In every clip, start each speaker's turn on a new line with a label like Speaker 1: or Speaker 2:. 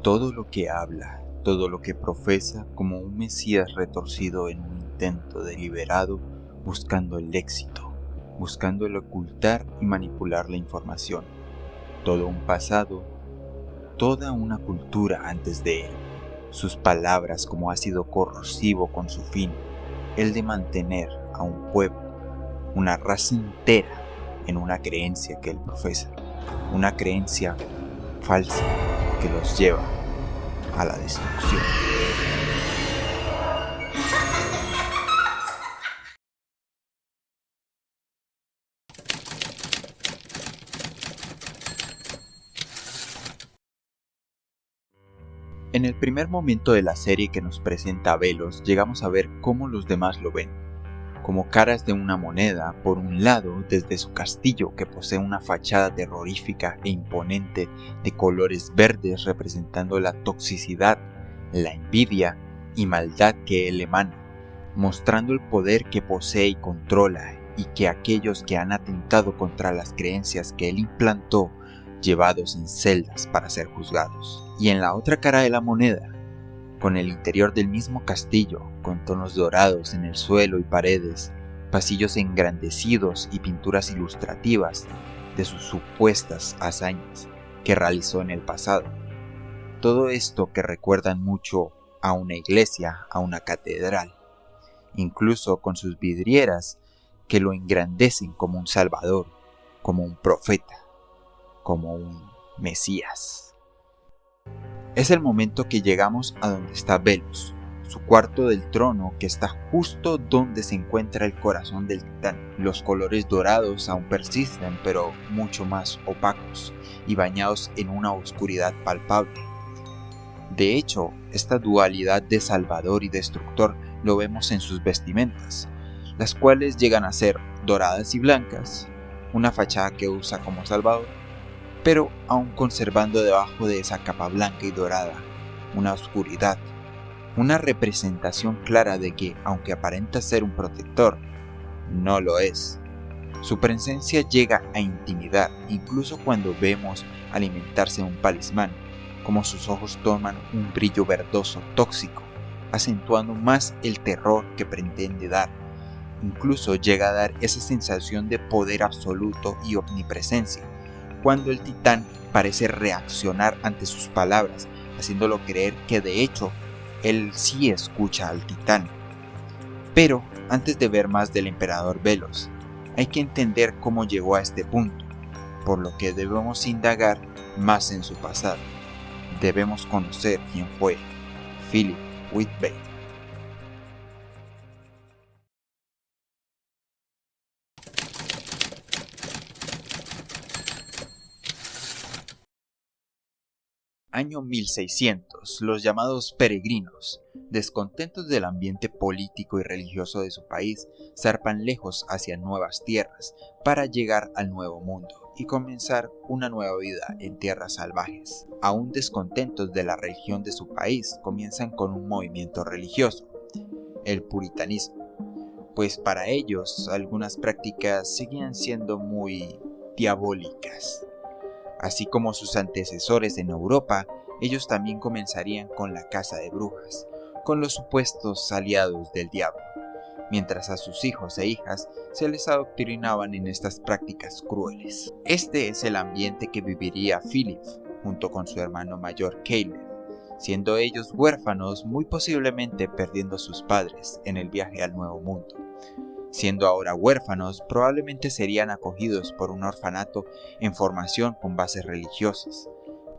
Speaker 1: Todo lo que habla, todo lo que profesa como un Mesías retorcido en un intento deliberado buscando el éxito, buscando el ocultar y manipular la información. Todo un pasado, toda una cultura antes de él. Sus palabras como ácido corrosivo con su fin, el de mantener a un pueblo, una raza entera en una creencia que él profesa, una creencia falsa que los lleva a la destrucción. En el primer momento de la serie que nos presenta a Velos, llegamos a ver cómo los demás lo ven, como caras de una moneda, por un lado desde su castillo que posee una fachada terrorífica e imponente de colores verdes representando la toxicidad, la envidia y maldad que él emana, mostrando el poder que posee y controla y que aquellos que han atentado contra las creencias que él implantó llevados en celdas para ser juzgados. Y en la otra cara de la moneda, con el interior del mismo castillo, con tonos dorados en el suelo y paredes, pasillos engrandecidos y pinturas ilustrativas de sus supuestas hazañas que realizó en el pasado. Todo esto que recuerdan mucho a una iglesia, a una catedral, incluso con sus vidrieras que lo engrandecen como un salvador, como un profeta, como un Mesías. Es el momento que llegamos a donde está Velos, su cuarto del trono que está justo donde se encuentra el corazón del titán. Los colores dorados aún persisten, pero mucho más opacos y bañados en una oscuridad palpable. De hecho, esta dualidad de salvador y destructor lo vemos en sus vestimentas, las cuales llegan a ser doradas y blancas, una fachada que usa como salvador, pero aún conservando debajo de esa capa blanca y dorada una oscuridad, una representación clara de que, aunque aparenta ser un protector, no lo es. Su presencia llega a intimidar, incluso cuando vemos alimentarse de un palismán, como sus ojos toman un brillo verdoso tóxico, acentuando más el terror que pretende dar. Incluso llega a dar esa sensación de poder absoluto y omnipresencia, cuando el titán parece reaccionar ante sus palabras, haciéndolo creer que de hecho él sí escucha al titán. Pero antes de ver más del emperador Velos, hay que entender cómo llegó a este punto, por lo que debemos indagar más en su pasado. Debemos conocer quién fue Philip Whitbane. Año 1600, los llamados peregrinos, descontentos del ambiente político y religioso de su país, zarpan lejos hacia nuevas tierras para llegar al Nuevo Mundo y comenzar una nueva vida en tierras salvajes. Aún descontentos de la religión de su país, comienzan con un movimiento religioso, el puritanismo, pues para ellos algunas prácticas seguían siendo muy diabólicas. Así como sus antecesores en Europa, ellos también comenzarían con la caza de brujas, con los supuestos aliados del diablo, mientras a sus hijos e hijas se les adoctrinaban en estas prácticas crueles. Este es el ambiente que viviría Philip junto con su hermano mayor Caleb, siendo ellos huérfanos, muy posiblemente perdiendo a sus padres en el viaje al Nuevo Mundo. Siendo ahora huérfanos, probablemente serían acogidos por un orfanato en formación con bases religiosas.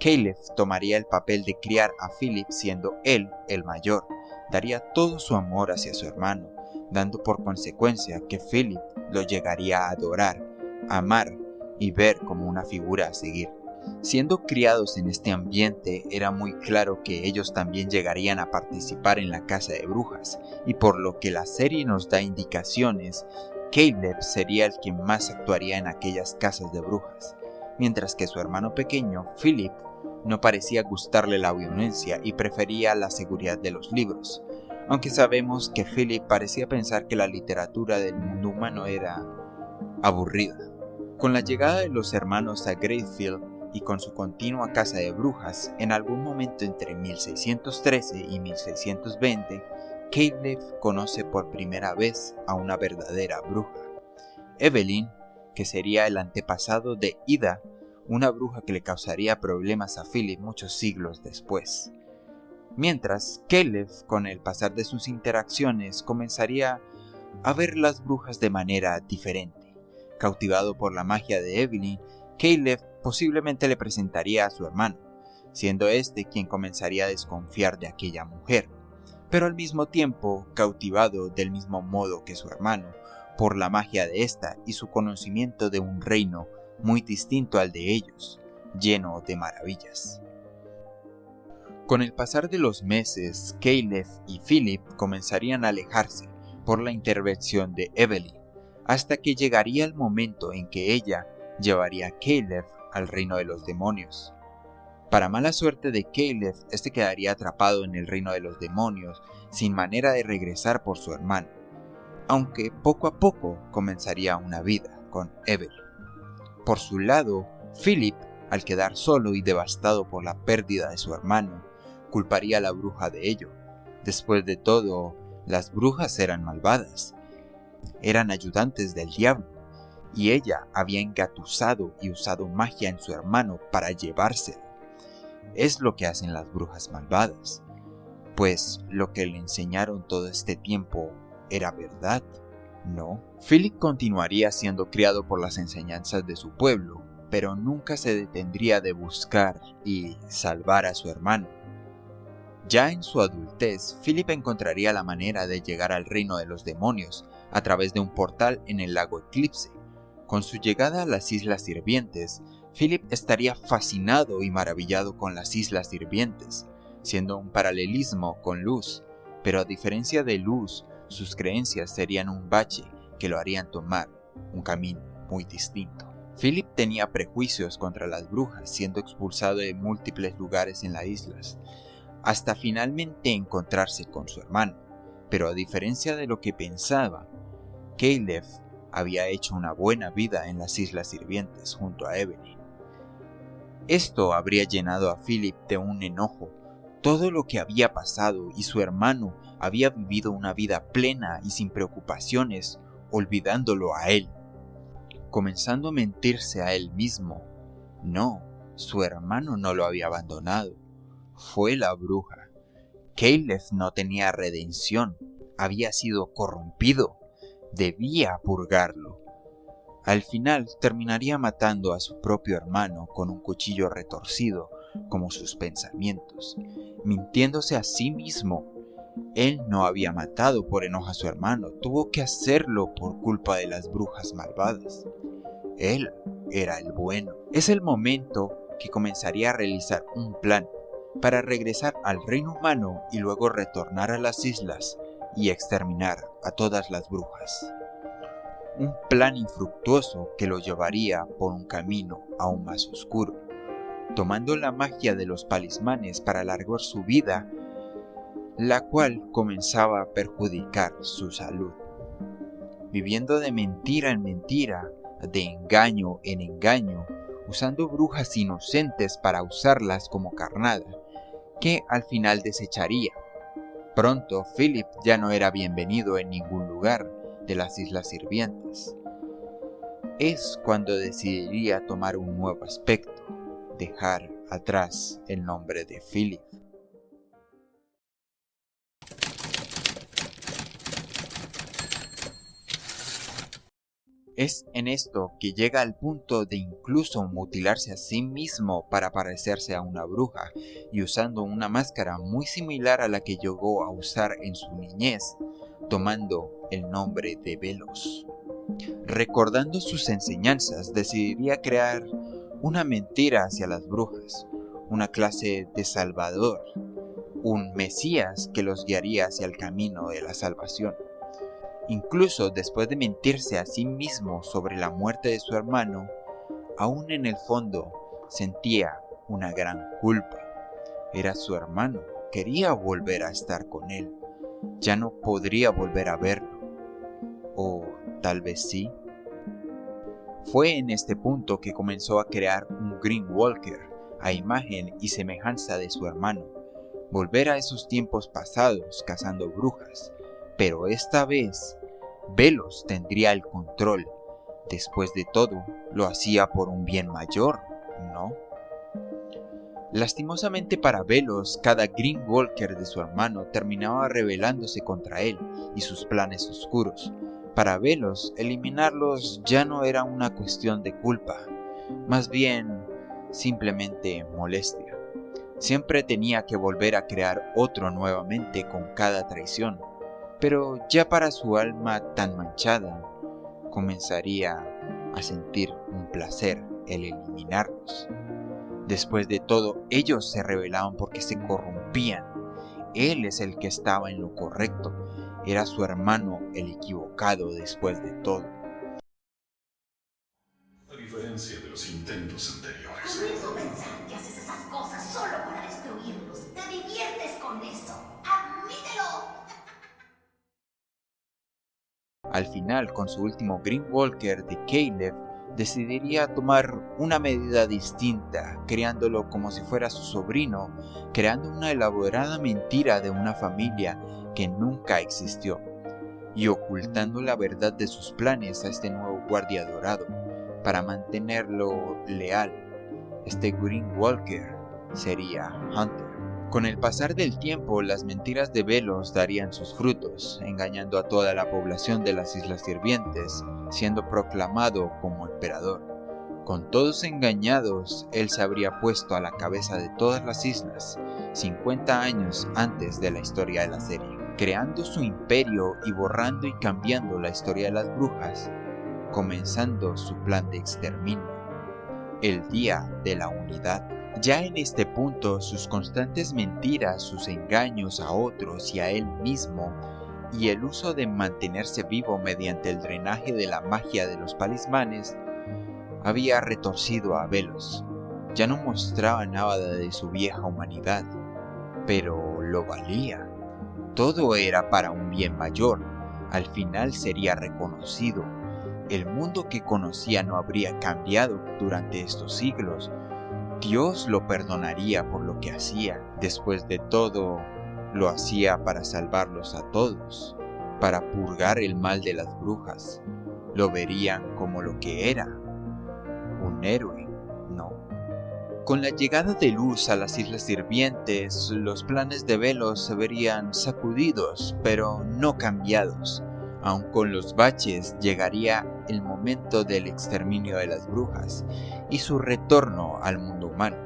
Speaker 1: Caleb tomaría el papel de criar a Philip siendo él el mayor, daría todo su amor hacia su hermano, dando por consecuencia que Philip lo llegaría a adorar, amar y ver como una figura a seguir. Siendo criados en este ambiente, era muy claro que ellos también llegarían a participar en la caza de brujas, y por lo que la serie nos da indicaciones, Caleb sería el que más actuaría en aquellas cazas de brujas, mientras que su hermano pequeño, Philip, no parecía gustarle la violencia y prefería la seguridad de los libros, aunque sabemos que Philip parecía pensar que la literatura del mundo humano era aburrida. Con la llegada de los hermanos a Gracefield y con su continua caza de brujas, en algún momento entre 1613 y 1620, Caleb conoce por primera vez a una verdadera bruja, Evelyn, que sería el antepasado de Ida, una bruja que le causaría problemas a Philip muchos siglos después. Mientras, Caleb, con el pasar de sus interacciones, comenzaría a ver las brujas de manera diferente. Cautivado por la magia de Evelyn, Caleb posiblemente le presentaría a su hermano, siendo este quien comenzaría a desconfiar de aquella mujer, pero al mismo tiempo cautivado del mismo modo que su hermano, por la magia de esta y su conocimiento de un reino muy distinto al de ellos, lleno de maravillas. Con el pasar de los meses, Caleb y Philip comenzarían a alejarse por la intervención de Evelyn, hasta que llegaría el momento en que ella llevaría a Caleb al reino de los demonios. Para mala suerte de Caleb, este quedaría atrapado en el reino de los demonios, sin manera de regresar por su hermano, aunque poco a poco comenzaría una vida con Evelyn. Por su lado, Philip, al quedar solo y devastado por la pérdida de su hermano, culparía a la bruja de ello. Después de todo, las brujas eran malvadas, eran ayudantes del diablo, y ella había engatusado y usado magia en su hermano para llevárselo. Es lo que hacen las brujas malvadas, pues lo que le enseñaron todo este tiempo era verdad, ¿no? Philip continuaría siendo criado por las enseñanzas de su pueblo, pero nunca se detendría de buscar y salvar a su hermano. Ya en su adultez, Philip encontraría la manera de llegar al reino de los demonios a través de un portal en el lago Eclipse. Con su llegada a las Islas Sirvientes, Philip estaría fascinado y maravillado con las Islas Sirvientes, siendo un paralelismo con Luz, pero a diferencia de Luz, sus creencias serían un bache que lo harían tomar un camino muy distinto. Philip tenía prejuicios contra las brujas, siendo expulsado de múltiples lugares en las islas, hasta finalmente encontrarse con su hermano, pero a diferencia de lo que pensaba, Caleb había hecho una buena vida en las Islas Sirvientes junto a Evelyn. Esto habría llenado a Philip de un enojo. Todo lo que había pasado y su hermano había vivido una vida plena y sin preocupaciones, olvidándolo a él, comenzando a mentirse a él mismo. No, su hermano no lo había abandonado. Fue la bruja. Caleb no tenía redención, había sido corrompido, debía purgarlo. Al final terminaría matando a su propio hermano con un cuchillo retorcido como sus pensamientos, mintiéndose a sí mismo. Él no había matado por enojo a su hermano, tuvo que hacerlo por culpa de las brujas malvadas. Él era el bueno. Es el momento que comenzaría a realizar un plan para regresar al reino humano y luego retornar a las islas y exterminar a todas las brujas. Un plan infructuoso que lo llevaría por un camino aún más oscuro, tomando la magia de los talismanes para alargar su vida, la cual comenzaba a perjudicar su salud. Viviendo de mentira en mentira, de engaño en engaño, usando brujas inocentes para usarlas como carnada, que al final desecharía. Pronto Philip ya no era bienvenido en ningún lugar de las Islas Sirvientes. Es cuando decidiría tomar un nuevo aspecto, dejar atrás el nombre de Philip. Es en esto que llega al punto de incluso mutilarse a sí mismo para parecerse a una bruja y usando una máscara muy similar a la que llegó a usar en su niñez, tomando el nombre de Velos. Recordando sus enseñanzas, decidiría crear una mentira hacia las brujas, una clase de salvador, un mesías que los guiaría hacia el camino de la salvación. Incluso después de mentirse a sí mismo sobre la muerte de su hermano, aún en el fondo sentía una gran culpa. Era su hermano, quería volver a estar con él, ya no podría volver a verlo. O tal vez sí. Fue en este punto que comenzó a crear un Green Walker a imagen y semejanza de su hermano, volver a esos tiempos pasados cazando brujas, pero esta vez Velos tendría el control. Después de todo, lo hacía por un bien mayor, ¿no? Lastimosamente para Velos, cada Green Walker de su hermano terminaba rebelándose contra él y sus planes oscuros. Para Velos, eliminarlos ya no era una cuestión de culpa, más bien simplemente molestia. Siempre tenía que volver a crear otro nuevamente con cada traición, pero ya para su alma tan manchada, comenzaría a sentir un placer el eliminarlos. Después de todo, ellos se rebelaban porque se corrompían. Él es el que estaba en lo correcto, era su hermano el equivocado después de todo.
Speaker 2: A diferencia de los intentos anteriores.
Speaker 3: Comienzo a pensar que haces esas cosas solo para destruirlos. Te diviertes con eso. ¡Admítelo!
Speaker 1: Al final, con su último Green Walker de Caleb, decidiría tomar una medida distinta, creándolo como si fuera su sobrino, creando una elaborada mentira de una familia que nunca existió, y ocultando la verdad de sus planes a este nuevo guardia dorado, para mantenerlo leal. Este Green Walker sería Hunter. Con el pasar del tiempo, las mentiras de Velos darían sus frutos, engañando a toda la población de las Islas Sirvientes, siendo proclamado como emperador. Con todos engañados, él se habría puesto a la cabeza de todas las islas, 50 años antes de la historia de la serie, creando su imperio y borrando y cambiando la historia de las brujas, comenzando su plan de exterminio, el Día de la Unidad. Ya en este punto, sus constantes mentiras, sus engaños a otros y a él mismo, y el uso de mantenerse vivo mediante el drenaje de la magia de los talismanes, había retorcido a Velos. Ya no mostraba nada de su vieja humanidad, pero lo valía. Todo era para un bien mayor. Al final sería reconocido. El mundo que conocía no habría cambiado durante estos siglos. Dios lo perdonaría por lo que hacía. Después de todo, lo hacía para salvarlos a todos, para purgar el mal de las brujas. Lo verían como lo que era, un héroe, ¿no? Con la llegada de Luz a las Islas Sirvientes, los planes de Velos se verían sacudidos, pero no cambiados. Aun con los baches, llegaría el momento del exterminio de las brujas y su retorno al mundo humano.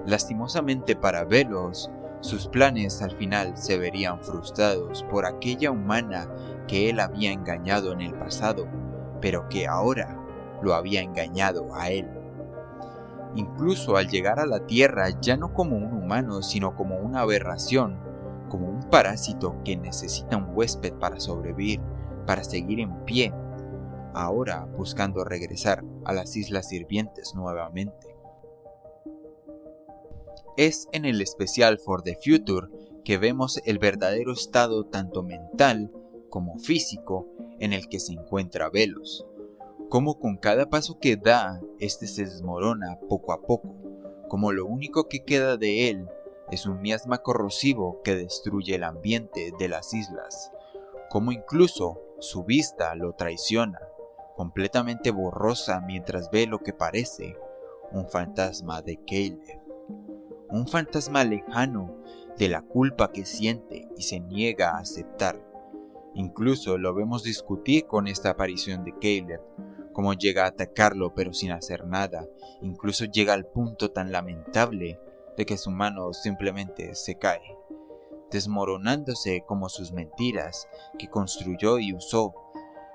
Speaker 1: Lastimosamente para Velos, sus planes al final se verían frustrados por aquella humana que él había engañado en el pasado, pero que ahora lo había engañado a él. Incluso al llegar a la Tierra ya no como un humano, sino como una aberración, como un parásito que necesita un huésped para sobrevivir, para seguir en pie, ahora buscando regresar a las Islas Sirvientes nuevamente. Es en el especial For the Future que vemos el verdadero estado tanto mental como físico en el que se encuentra Velos, como con cada paso que da, este se desmorona poco a poco, como lo único que queda de él es un miasma corrosivo que destruye el ambiente de las islas, como incluso su vista lo traiciona, completamente borrosa mientras ve lo que parece un fantasma de Caleb, un fantasma lejano de la culpa que siente y se niega a aceptar. Incluso lo vemos discutir con esta aparición de Caleb, cómo llega a atacarlo pero sin hacer nada, incluso llega al punto tan lamentable de que su mano simplemente se cae, desmoronándose como sus mentiras que construyó y usó,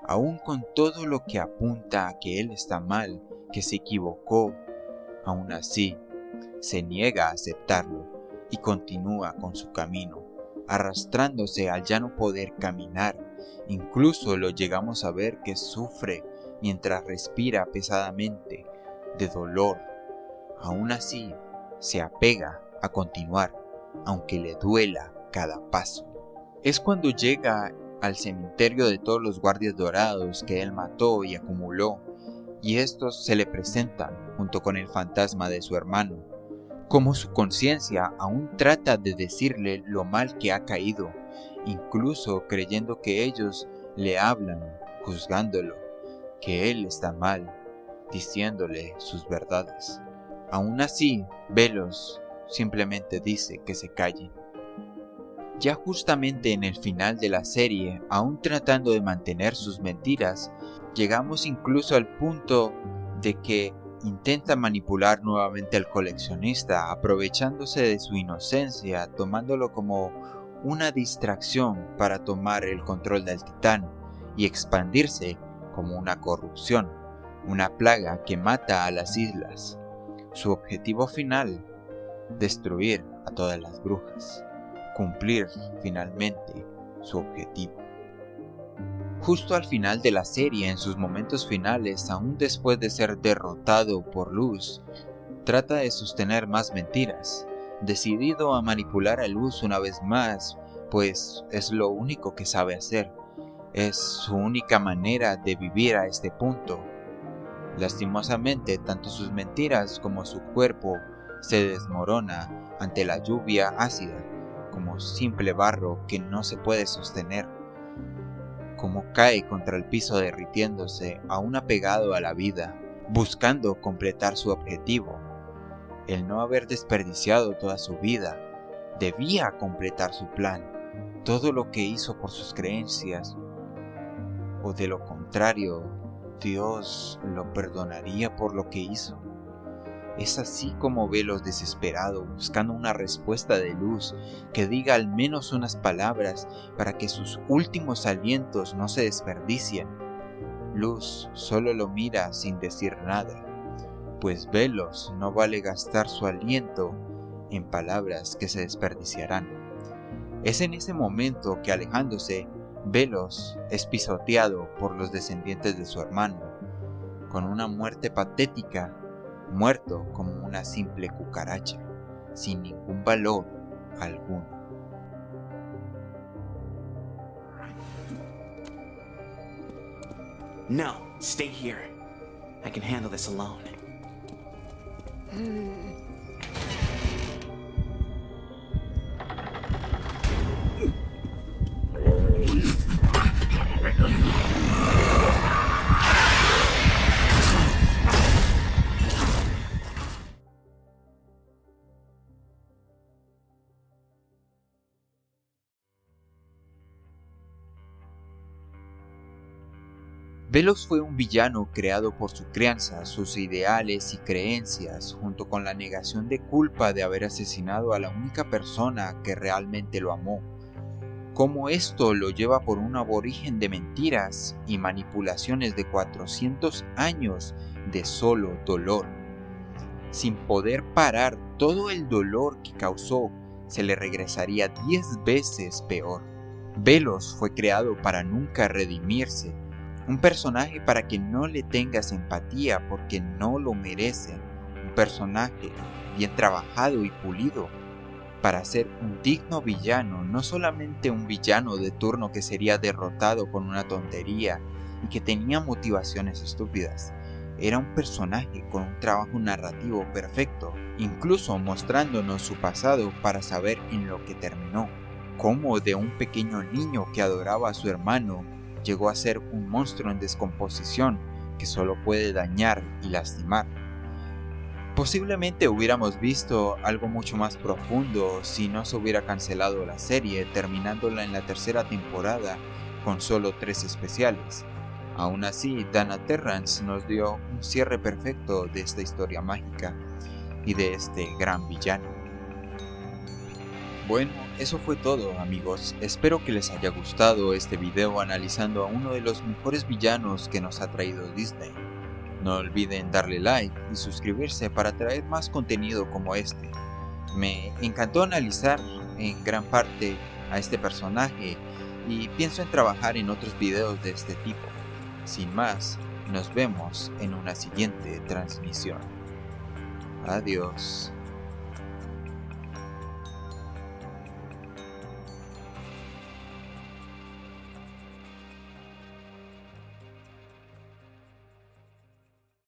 Speaker 1: aún con todo lo que apunta a que él está mal, que se equivocó. Aún así, se niega a aceptarlo y continúa con su camino, arrastrándose al ya no poder caminar. Incluso lo llegamos a ver que sufre mientras respira pesadamente de dolor. Aún así, se apega a continuar, aunque le duela cada paso. Es cuando llega al cementerio de todos los guardias dorados que él mató y acumuló, y estos se le presentan junto con el fantasma de su hermano, como su conciencia aún trata de decirle lo mal que ha caído, incluso creyendo que ellos le hablan, juzgándolo, que él está mal, diciéndole sus verdades. Aún así, Velos simplemente dice que se calle. Ya justamente en el final de la serie, aún tratando de mantener sus mentiras, llegamos incluso al punto de que intenta manipular nuevamente al coleccionista, aprovechándose de su inocencia, tomándolo como una distracción para tomar el control del Titán y expandirse como una corrupción, una plaga que mata a las islas. Su objetivo final, destruir a todas las brujas, cumplir finalmente su objetivo. Justo al final de la serie, en sus momentos finales, aún después de ser derrotado por Luz, trata de sostener más mentiras, decidido a manipular a Luz una vez más, pues es lo único que sabe hacer, es su única manera de vivir a este punto. Lastimosamente, tanto sus mentiras como su cuerpo se desmorona ante la lluvia ácida, como simple barro que no se puede sostener, como cae contra el piso derritiéndose, aún apegado a la vida, buscando completar su objetivo. El no haber desperdiciado toda su vida, debía completar su plan, todo lo que hizo por sus creencias, o de lo contrario, Dios lo perdonaría por lo que hizo. Es así como Velos desesperado, buscando una respuesta de Luz que diga al menos unas palabras para que sus últimos alientos no se desperdicien. Luz solo lo mira sin decir nada, pues Velos no vale gastar su aliento en palabras que se desperdiciarán. Es en ese momento que, alejándose, Velos es pisoteado por los descendientes de su hermano, con una muerte patética, muerto como una simple cucaracha, sin ningún valor alguno.
Speaker 4: No, stay here. I can handle this alone.
Speaker 1: Velos fue un villano creado por su crianza, sus ideales y creencias, junto con la negación de culpa de haber asesinado a la única persona que realmente lo amó. Cómo esto lo lleva por un aborigen de mentiras y manipulaciones de 400 años de solo dolor. Sin poder parar todo el dolor que causó, se le regresaría 10 veces peor. Velos fue creado para nunca redimirse. Un personaje para que no le tengas empatía porque no lo merece. Un personaje bien trabajado y pulido para ser un digno villano, no solamente un villano de turno que sería derrotado con una tontería y que tenía motivaciones estúpidas. Era un personaje con un trabajo narrativo perfecto, incluso mostrándonos su pasado para saber en lo que terminó. Cómo de un pequeño niño que adoraba a su hermano, llegó a ser un monstruo en descomposición que solo puede dañar y lastimar. Posiblemente hubiéramos visto algo mucho más profundo si no se hubiera cancelado la serie, terminándola en la tercera temporada con solo 3 especiales. Aún así, Dana Terrance nos dio un cierre perfecto de esta historia mágica y de este gran villano. Bueno, eso fue todo, amigos. Espero que les haya gustado este video analizando a uno de los mejores villanos que nos ha traído Disney. No olviden darle like y suscribirse para traer más contenido como este. Me encantó analizar en gran parte a este personaje y pienso en trabajar en otros videos de este tipo. Sin más, nos vemos en una siguiente transmisión. Adiós.